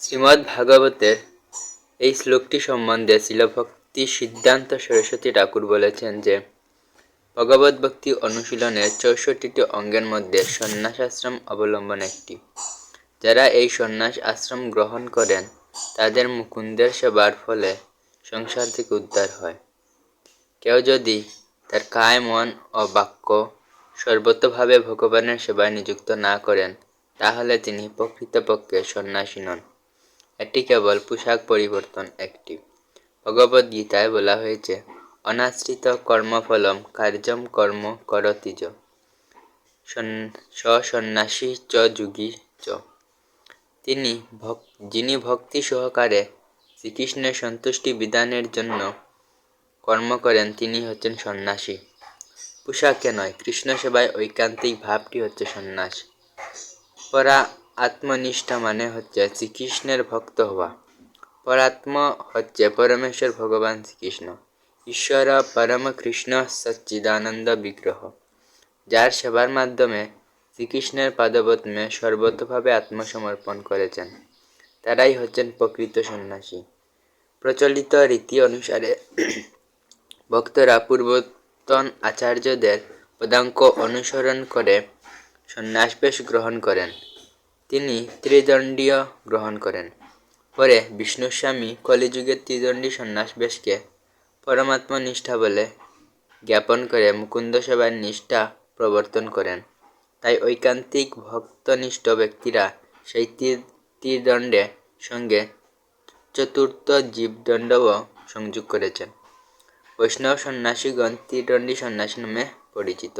শ্রীমদ্ ভাগবতের এই শ্লোকটি সম্বন্ধে শিলভক্তি সিদ্ধান্ত সরস্বতী ঠাকুর বলেছেন যে ভগবত ভক্তি অনুশীলনের ৬৪টি অঙ্গের মধ্যে সন্ন্যাস আশ্রম অবলম্বন একটি। যারা এই সন্ন্যাস আশ্রম গ্রহণ করেন তাদের মুকুন্দের সেবার ফলে সংসার থেকে উদ্ধার হয়। কেউ যদি তার কায় মন ও বাক্য সর্বতোভাবে ভগবানের সেবায় নিযুক্ত না করেন তাহলে তিনি প্রকৃতপক্ষে সন্ন্যাসী নন। এটি কেবল পোশাক পরিবর্তন একটি। ভগবদ্গীতায় বলা হয়েছে, অনাশ্রিত কর্মফলম কার্যম কর্ম করতি চ সন্ন্যাসী চ যোগী চ। যিনি ভক্তি সহকারে শ্রীকৃষ্ণের সন্তুষ্টি বিধানের জন্য কর্ম করেন তিনি হচ্ছেন সন্ন্যাসী। পোশাকে নয়, কৃষ্ণ সেবায় ঐকান্তিক ভাবটি হচ্ছে সন্ন্যাস। পরা আত্মনিষ্ঠা মানে হচ্ছে শ্রীকৃষ্ণের ভক্ত হওয়া। পরাত্ম হচ্ছে পরমেশ্বর ভগবান শ্রীকৃষ্ণ, ঈশ্বর পরম কৃষ্ণ সচ্চিদানন্দ বিগ্রহ। যার সেবার মাধ্যমে শ্রীকৃষ্ণের পাদপদ্মে সর্বতোভাবে আত্মসমর্পণ করেছেন তারাই হচ্ছেন প্রকৃত সন্ন্যাসী। প্রচলিত রীতি অনুসারে ভক্তরা পূর্বতন আচার্যদের পদাঙ্ক অনুসরণ করে সন্ন্যাসবেশ গ্রহণ করেন। তিনি ত্রিদণ্ডীয় গ্রহণ করেন। পরে বিষ্ণুস্বামী কলিযুগের ত্রিদণ্ডী সন্ন্যাসবেশকে পরমাত্মনিষ্ঠা বলে জ্ঞাপন করে মুকুন্দ সেবার নিষ্ঠা প্রবর্তন করেন। তাই ঐকান্তিক ভক্তনিষ্ঠ ব্যক্তিরা সেই ত্রিদণ্ডের সঙ্গে চতুর্থ জীবদণ্ডও সংযোগ করেছেন। বৈষ্ণব সন্ন্যাসীগণ ত্রিদণ্ডী সন্ন্যাসী নামে পরিচিত।